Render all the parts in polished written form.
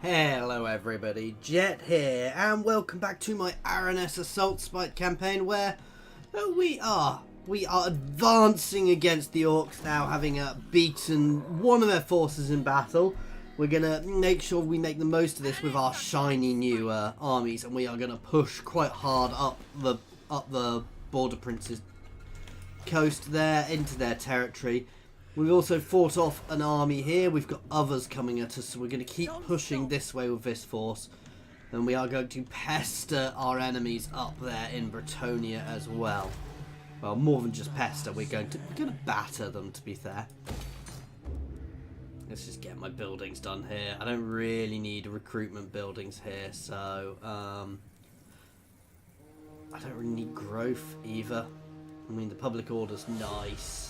Hello everybody, Jet here, and welcome back to my Aranessa Saltspite campaign where we are advancing against the orcs now, having beaten one of their forces in battle. We're going to make sure we make the most of this with our shiny new armies, and we are going to push quite hard up the Border Prince's coast there into their territory. We've also fought off an army here. We've got others coming at us, so we're going to keep pushing this way with this force. And we are going to pester our enemies up there in Bretonia as well. Well, more than just pester, we're going to batter them, to be fair. Let's just get my buildings done here. I don't really need recruitment buildings here, so I don't really need growth either. I mean, the public order's nice.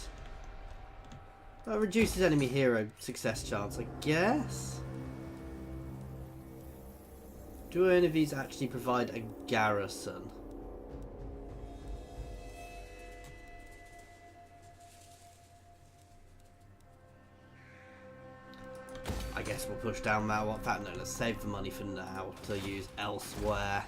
Reduces enemy hero success chance, I guess. Do any of these actually provide a garrison? I guess we'll push down that one. In fact, no, let's save the money for now to use elsewhere.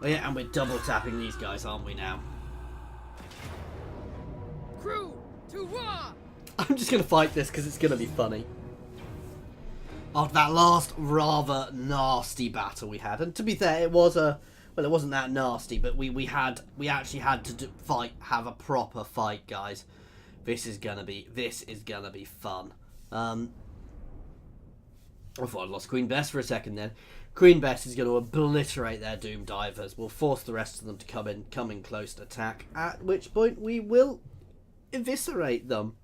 Oh yeah, and we're double tapping these guys, aren't we now? Crew to war! I'm just gonna fight this because it's gonna be funny. After that last rather nasty battle we had, and to be fair, it was it wasn't that nasty, but we actually had to have a proper fight, guys. This is gonna be fun. I thought I'd lost Queen Bess for a second then. Queen Bess is going to obliterate their Doom Divers. We'll force the rest of them to come in close attack, at which point we will eviscerate them.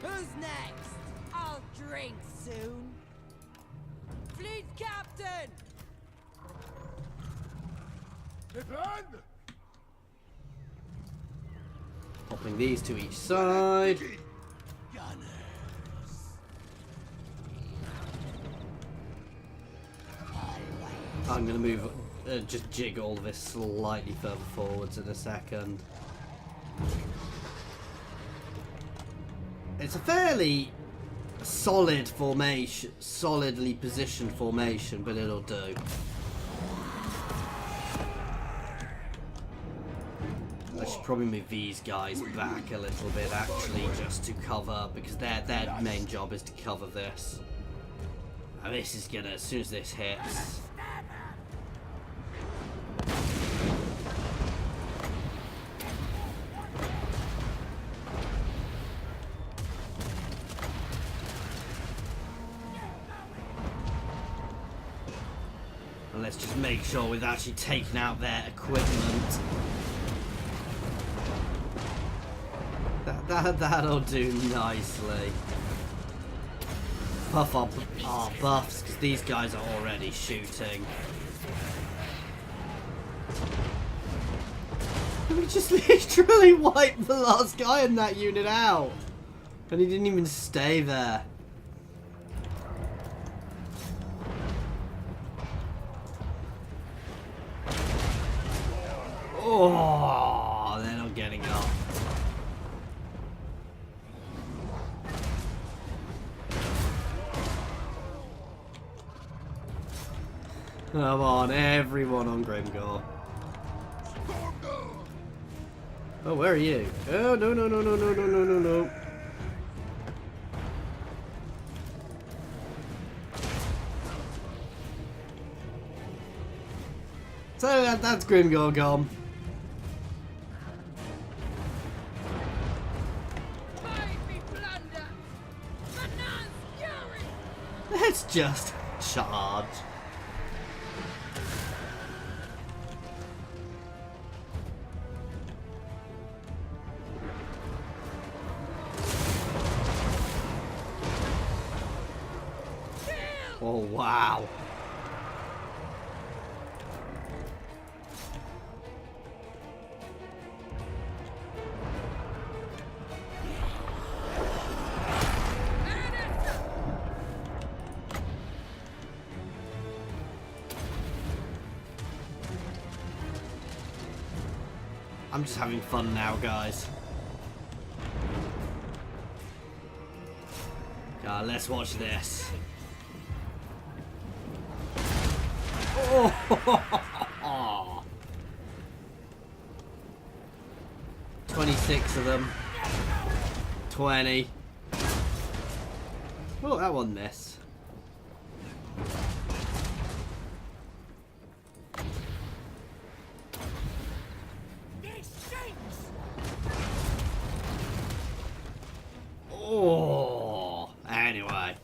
Who's next? I'll drink soon. Fleet Captain! Popping these to each side. I'm going to move, just jiggle this slightly further forwards in a second. It's a fairly solid formation, solidly positioned formation, but it'll do. I should probably move these guys back a little bit, actually, just to cover, because their main job is to cover this. And this is gonna, as soon as this hits. Let's just make sure we've actually taken out their equipment. That'll do nicely. Buff our buffs, because these guys are already shooting. We just literally wiped the last guy in that unit out. And he didn't even stay there. Oh, they're not getting up. Come on, everyone on Grimgor. Oh, where are you? Oh, no, no, no, no, no, no, no, no, no. So that's Grimgor gone. Let's just charge. Oh, wow. I'm just having fun now, guys. God, let's watch this. Oh! 26 of them. 20. Oh, that one missed. Oh, anyway. I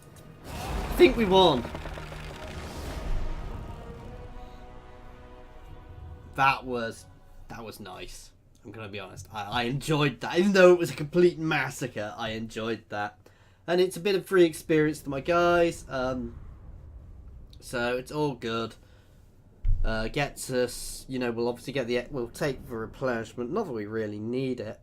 think we won. That was nice. I'm gonna be honest. I enjoyed that. Even though it was a complete massacre, I enjoyed that. And it's a bit of free experience to my guys. So it's all good. Gets us, you know, we'll obviously get we'll take the replenishment. Not that we really need it.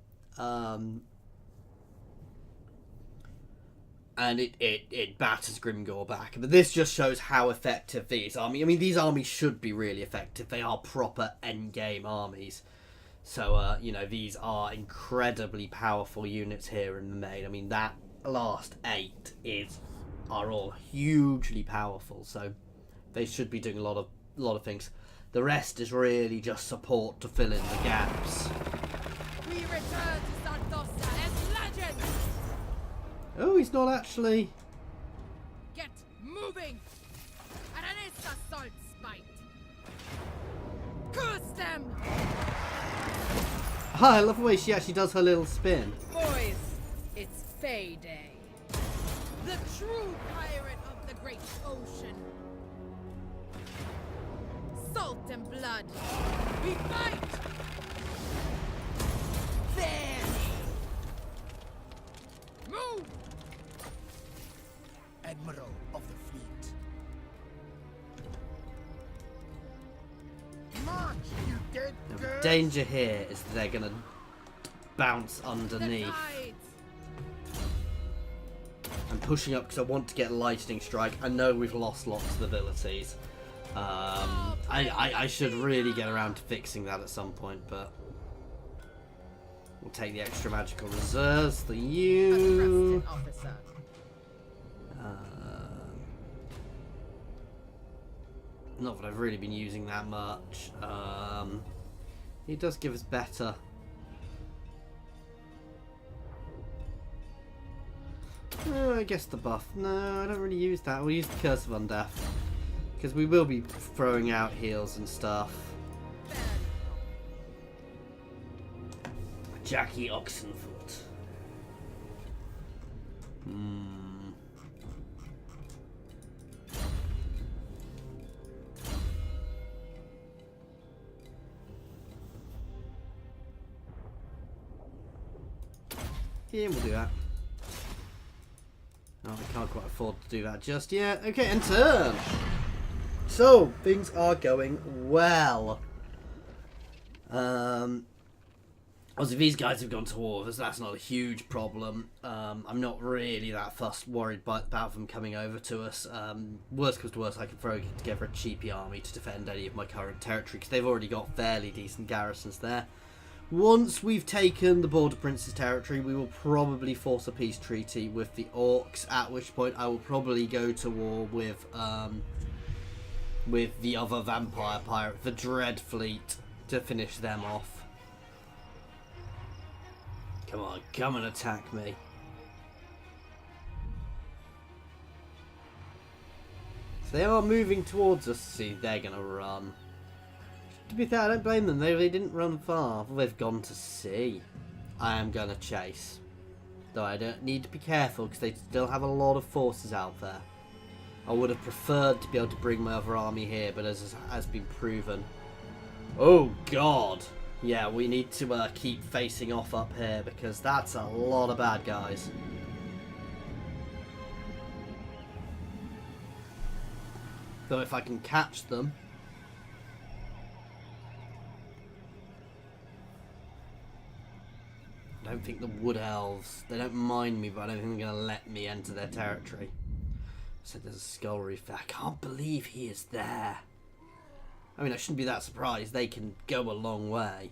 And it batters Grimgore back. But this just shows how effective these armies... I mean, these armies should be really effective. They are proper endgame armies. So, you know, these are incredibly powerful units here in the main. I mean, that last 8 are all hugely powerful. So they should be doing a lot of things. The rest is really just support to fill in the gaps. We return to Sartosa as legends! Oh, he's not actually... Get moving! Aranessa Saltspite! Curse them! I love the way she actually does her little spin. Boys, it's Fay Day. The true pirate of the great ocean. Salt and blood. We fight! Fairly! Move! Admiral of the fleet. March, you dead Now, the girls! danger here is that they're going to bounce The underneath. tides! I'm pushing up because I want to get lightning strike. I know we've lost lots of abilities. I should really get around to fixing that at some point, but we'll take the extra magical reserves for you. A trusted officer. Not that I've really been using that much. He does give us better. I guess the buff. No, I don't really use that. We'll use the Curse of Undeath. Because we will be throwing out heals and stuff. Jackie Oxenfoot. Yeah, we'll do that. Oh, I can't quite afford to do that just yet. Okay, and turn! So, things are going well. Obviously, these guys have gone to war with us. That's not a huge problem. I'm not really that worried about them coming over to us. Worst comes to worst, I can throw together a cheapy army to defend any of my current territory, because they've already got fairly decent garrisons there. Once we've taken the Border Prince's territory, we will probably force a peace treaty with the Orcs, at which point I will probably go to war with the other vampire pirate, the Dread Fleet, to finish them off. Come on, come and attack me. So they are moving towards us. See, they're going to run. To be fair, I don't blame them. They didn't run far. They've gone to sea. I am going to chase. Though I don't need to be careful because they still have a lot of forces out there. I would have preferred to be able to bring my other army here, but as has been proven. Oh, God. Yeah, we need to keep facing off up here because that's a lot of bad guys. Though if I can catch them... I don't think the Wood Elves, they don't mind me, but I don't think they're going to let me enter their territory. So there's a skull reef there. I can't believe he is there. I mean, I shouldn't be that surprised. They can go a long way.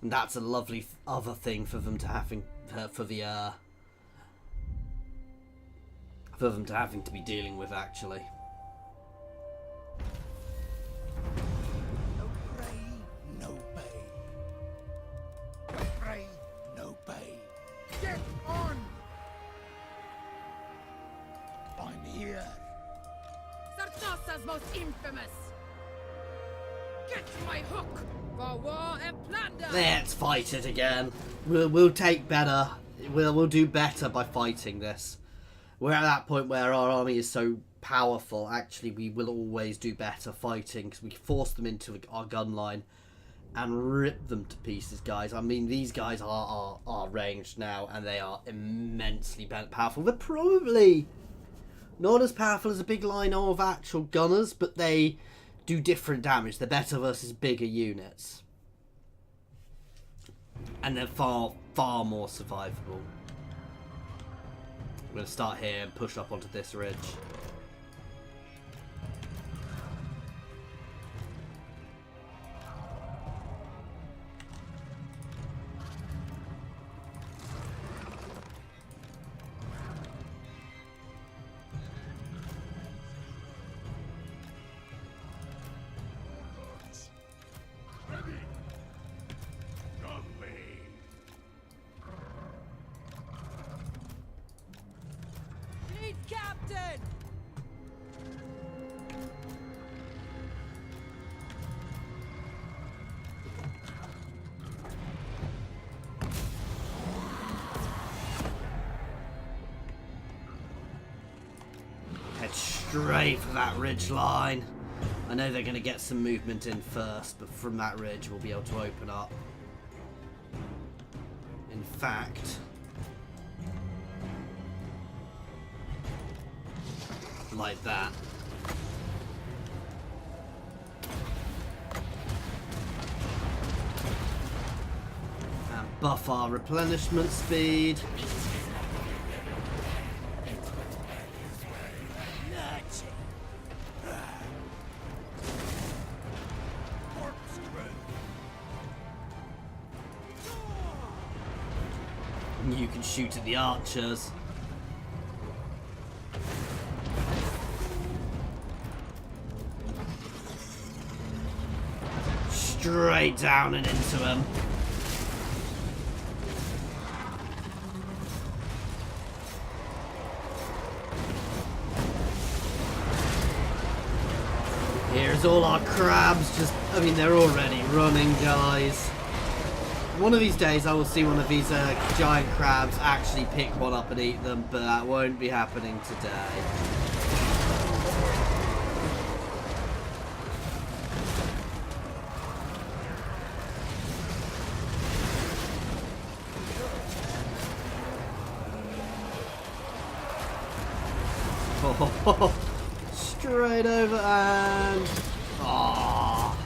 And that's a lovely other thing for them to having to be dealing with, actually. No prey, no pay. No prey, no pay. Get on! I'm here. Sartosa's most infamous! Get my hook for war and plunder! Let's fight it again. We'll take better. We'll do better by fighting this. We're at that point where our army is so powerful. Actually, we will always do better fighting because we force them into our gun line and rip them to pieces, guys. I mean, these guys are ranged now, and they are immensely powerful. They're probably not as powerful as a big line of actual gunners, but they do different damage. They're better versus bigger units. And they're far, far more survivable. I'm going to start here and push up onto this ridge. Captain! Head straight for that ridge line. I know they're going to get some movement in first, but from that ridge we'll be able to open up. In fact, like that. And buff our replenishment speed. And you can shoot at the archers. Straight down and into him. Here's all our crabs. Just, I mean, they're already running, guys. One of these days I will see one of these giant crabs actually pick one up and eat them, but that won't be happening today. Straight over and... Oh.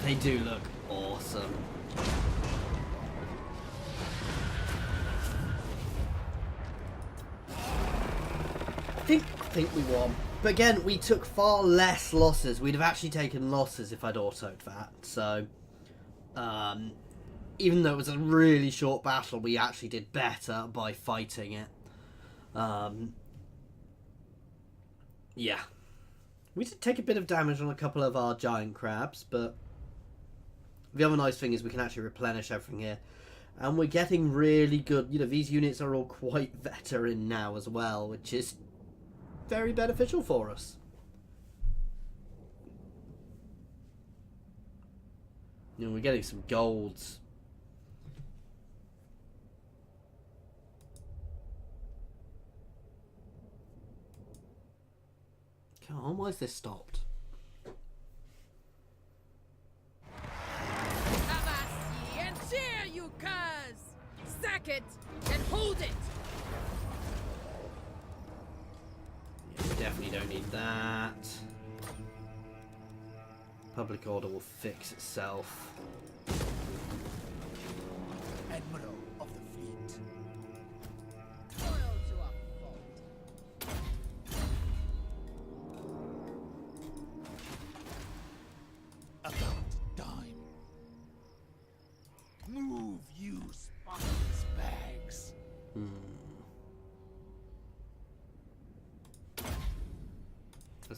They do look awesome. I think we won. But again, we took far less losses. We'd have actually taken losses if I'd autoed that. So, even though it was a really short battle, we actually did better by fighting it. Yeah. We did take a bit of damage on a couple of our giant crabs, but the other nice thing is we can actually replenish everything here. And we're getting really good, you know, these units are all quite veteran now as well, which is very beneficial for us. You know, we're getting some golds. Come on, why is this stopped? Avast ye and cheer, you curs! Sack it and hold it! Yeah, we definitely don't need that. Public order will fix itself. Admiral of the fleet. Loyal to a fault. About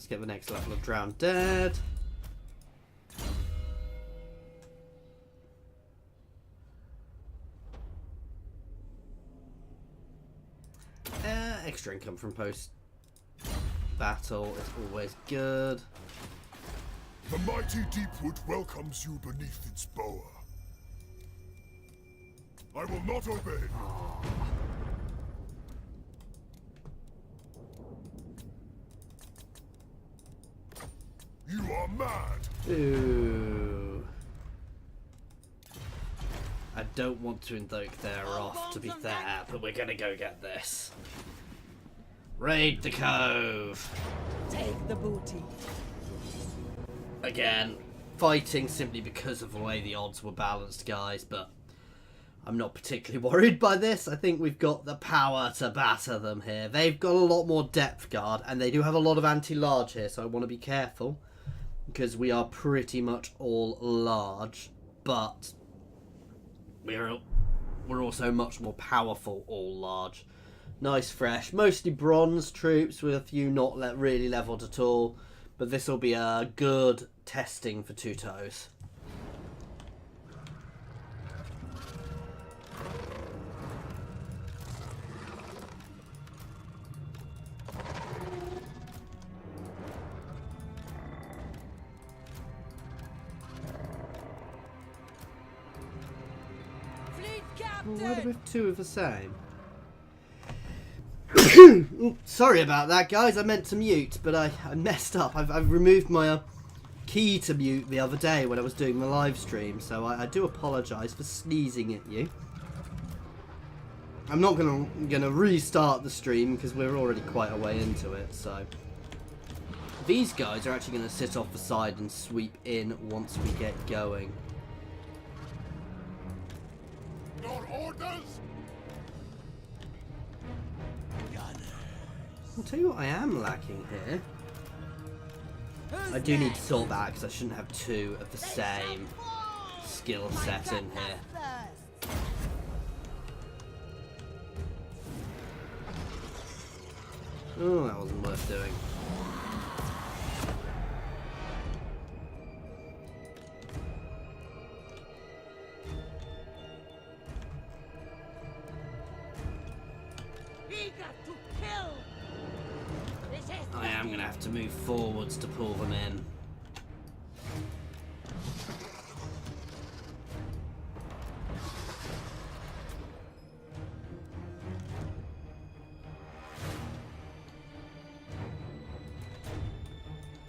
let's get the next level of Drowned Dead. Extra income from post battle is always good. The mighty Deepwood welcomes you beneath its bower. I will not obey. You are mad. Ooh. I don't want to invoke their wrath, to be fair, but we're gonna go get this. Raid the cove. Take the booty. Again, fighting simply because of the way the odds were balanced, guys, but I'm not particularly worried by this. I think we've got the power to batter them here. They've got a lot more depth guard, and they do have a lot of anti-large here, so I want to be careful, because we are pretty much all large, but we're also much more powerful all large. Nice fresh, mostly bronze troops with a few not really leveled at all, but this will be a good testing for Two Toes. Fleet Well, why do we captain. have two of the same? Ooh, sorry about that, guys. I meant to mute, but I messed up. I've removed my key to mute the other day when I was doing the live stream, so I do apologise for sneezing at you. I'm not gonna restart the stream because we're already quite a way into it. So these guys are actually gonna sit off the side and sweep in once we get going. Your orders? I'll tell you what I am lacking here. I do need to sort that out because I shouldn't have two of the same skill set in here. Oh, that wasn't worth doing. I am going to have to move forwards to pull them in.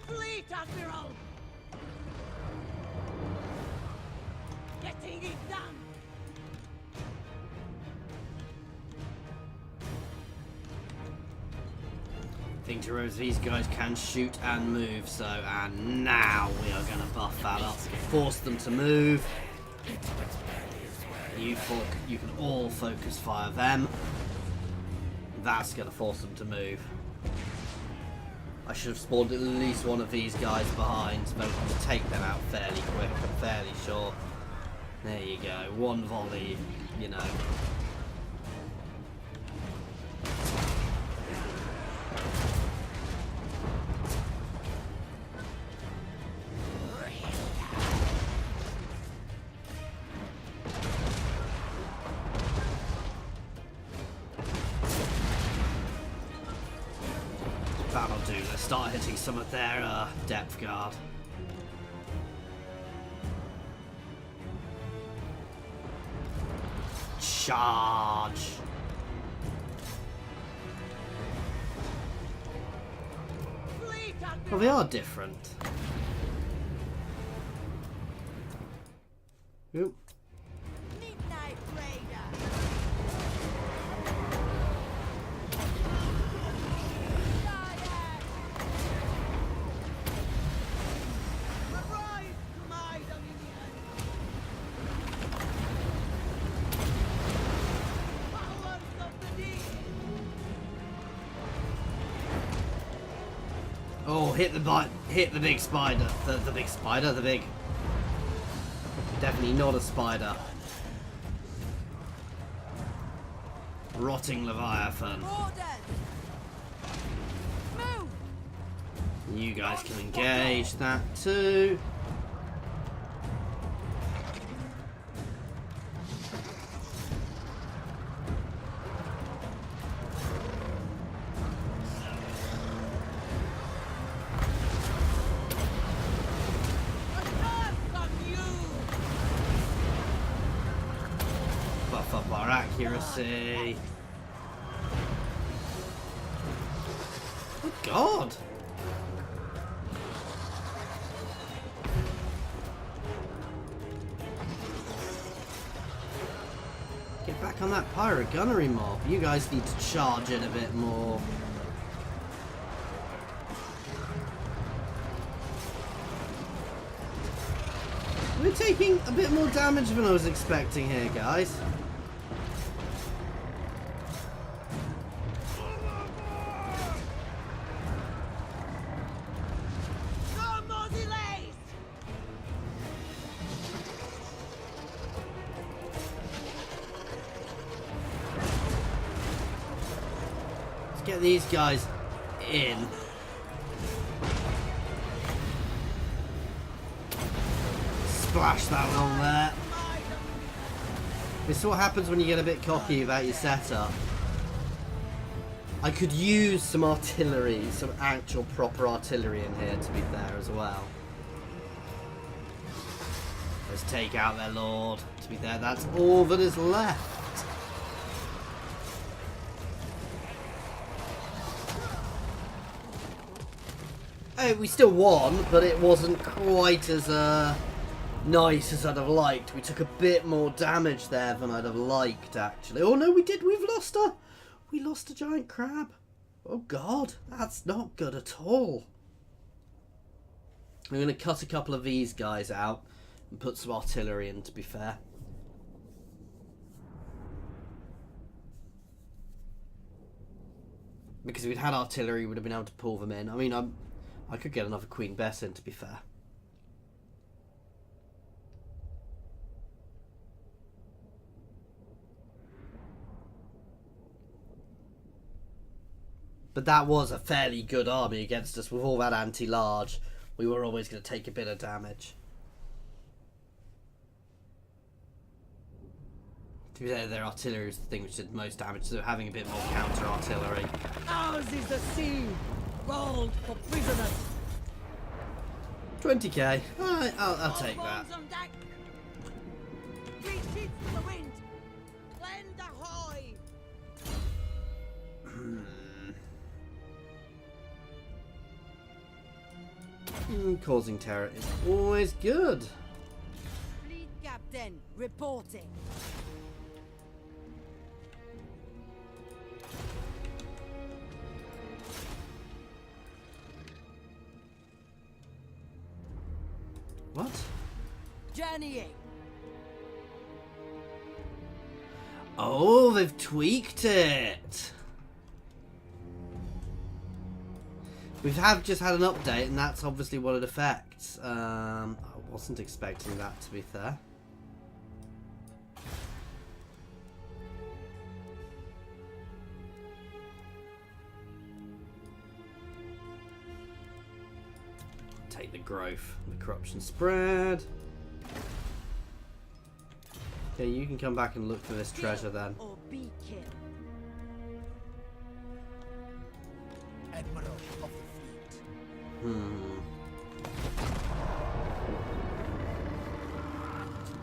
Fleet admiral. Getting it done. Thing to remember is these guys can shoot and move, so and now we are going to buff that up, force them to move. You can all focus fire them. That's going to force them to move. I should have spawned at least one of these guys behind, but we can take them out fairly quick, I'm fairly sure. There you go, one volley, you know. That'll do, let's start hitting some of their depth guard. Charge! Fleet admiral. Well, they are different. Oop. Midnight Raider. Arrive to my dominion. Powers of the deep. Oh, hit the big spider. The big spider, the big... Definitely not a spider. Rotting Leviathan. Orders. Move. You guys can engage that too. Buff up our accuracy. Oh God! Get back on that pirate gunnery mob. You guys need to charge it a bit more. We're taking a bit more damage than I was expecting here, guys. Let's get these guys in. Splash that one there. This is what happens when you get a bit cocky about your setup. I could use some artillery, some actual proper artillery in here, to be fair, as well. Let's take out their lord. To be fair, that's all that is left. Hey, we still won, but it wasn't quite as nice as I'd have liked. We took a bit more damage there than I'd have liked, actually. Oh no, we did. We lost a giant crab. Oh God, that's not good at all. I'm going to cut a couple of these guys out and put some artillery in, to be fair. Because if we'd had artillery, we would have been able to pull them in. I mean, I could get another Queen Bess in, to be fair. But that was a fairly good army against us. With all that anti-large, we were always going to take a bit of damage. To be fair, their artillery is the thing which did the most damage, so having a bit more counter-artillery. Ours is the sea! Gold for prisoners! 20k. Alright, I'll take that. On deck. Three sheets to the wind! Lend ahoy! Causing terror is always good. Fleet captain, reporting. What? Journeying. Oh, they've tweaked it. We have just had an update, and that's obviously what it affects. I wasn't expecting that, to be fair. Take the growth, the corruption spread. Okay, you can come back and look for this treasure then. Or be killed. Admiral of the fleet.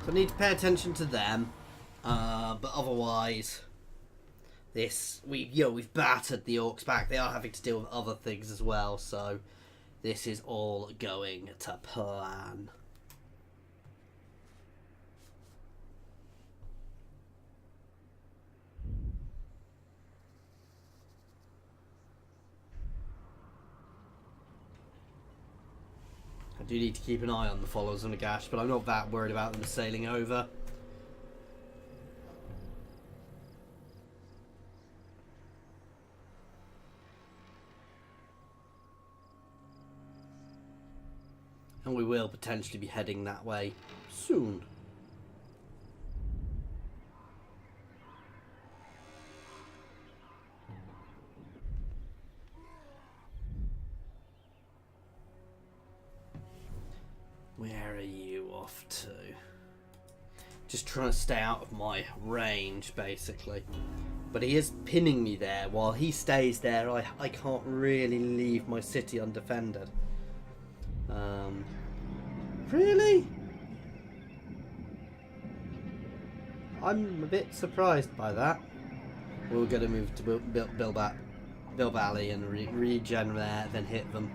So I need to pay attention to them, but otherwise, we've battered the orcs back. They are having to deal with other things as well, so this is all going to plan. I do need to keep an eye on the followers on the Gash, but I'm not that worried about them sailing over. And we will potentially be heading that way soon. are you off to? Just trying to stay out of my range, basically. But he is pinning me there. While he stays there, I can't really leave my city undefended. Really? I'm a bit surprised by that. We're going to move to Bill Valley and regen there, then hit them.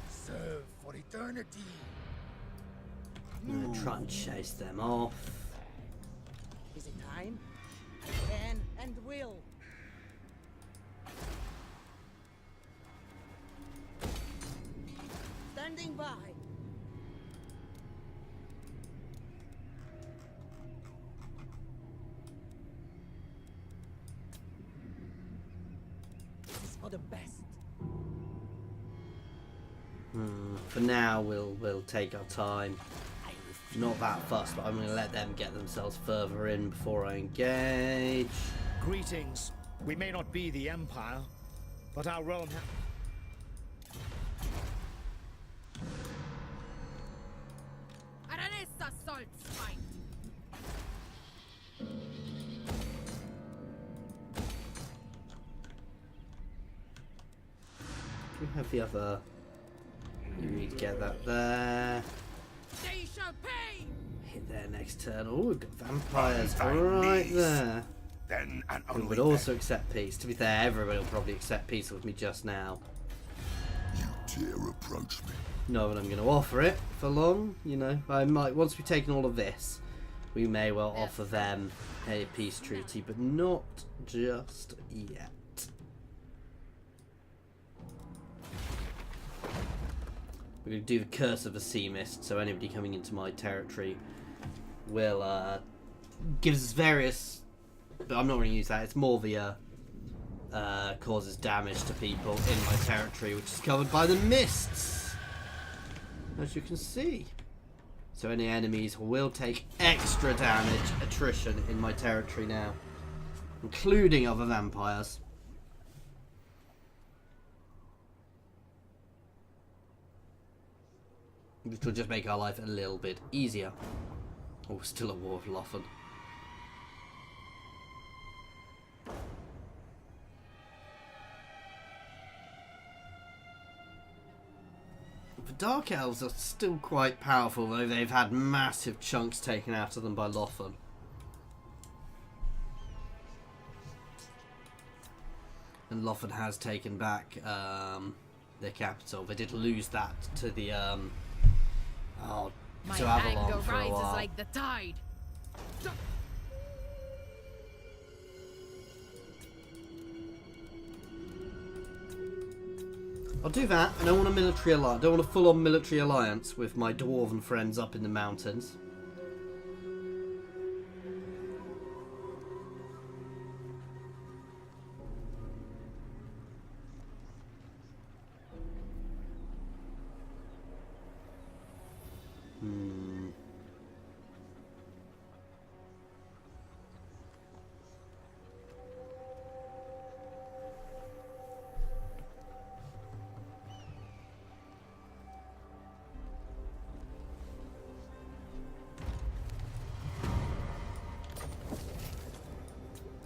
Serve for eternity. I'm going to try and chase them off. Is it time? Can and will. Standing by. This is for the best. For now, we'll take our time. Not that fussed, but I'm going to let them get themselves further in before I engage. Greetings. We may not be the Empire, but our realm Aranessa Saltspite. We have the other. You need to get that there. They shall pay. Hit there next turn. Oh, we've got vampires right there. Then and We only would also accept peace. To be fair, everybody will probably accept peace with me just now. You dare approach me. No, but I'm going to offer it for long. You know, I might once we've taken all of this, we may well offer them a peace treaty, but not just yet. We're going to do the curse of the sea mist, so anybody coming into my territory will gives us various. But I'm not going to use that. It's more the causes damage to people in my territory, which is covered by the mists, as you can see. So any enemies will take extra damage, attrition in my territory now, including other vampires. Which will just make our life a little bit easier. Oh, still a war of Loffen. The Dark Elves are still quite powerful, though they've had massive chunks taken out of them by Loffen. And Loffen has taken back their capital. They did lose that to the My to anger Avalon for a rises while. like the tide. I'll do that. I don't want a military alliance. I don't want a full-on military alliance with my dwarven friends up in the mountains.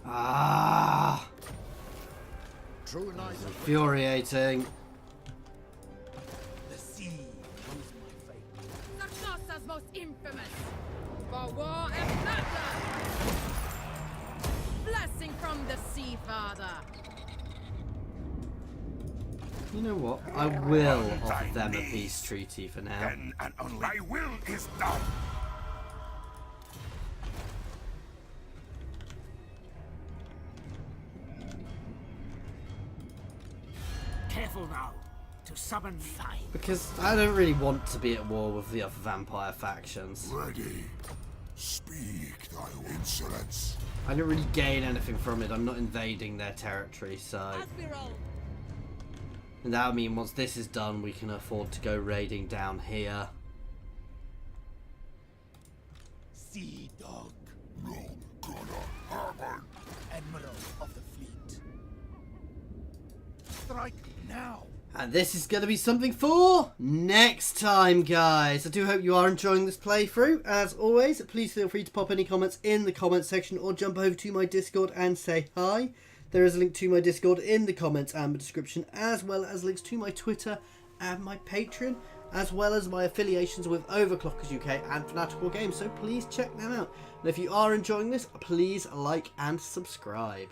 Ah, True knight of infuriating. the sea knows my fate. Sartosa's most infamous. For war and battle. Blessing from the Sea Father. You know what? I will offer them a peace treaty for now. Then and only my will is done. Careful now to summon me. Because I don't really want to be at war with the other vampire factions. Ready. Speak thy insolence. I don't really gain anything from it. I'm not invading their territory, so... Admiral, And that'll mean once this is done, we can afford to go raiding down here. Sea Dog. No gonna happen. Admiral of the fleet. Strike now. And this is going to be something for next time, guys. I do hope you are enjoying this playthrough. As always, please feel free to pop any comments in the comments section or jump over to my Discord and say hi. There is a link to my Discord in the comments and the description, as well as links to my Twitter and my Patreon, as well as my affiliations with Overclockers UK and Piratical Games, so please check them out. And if you are enjoying this, please like and subscribe.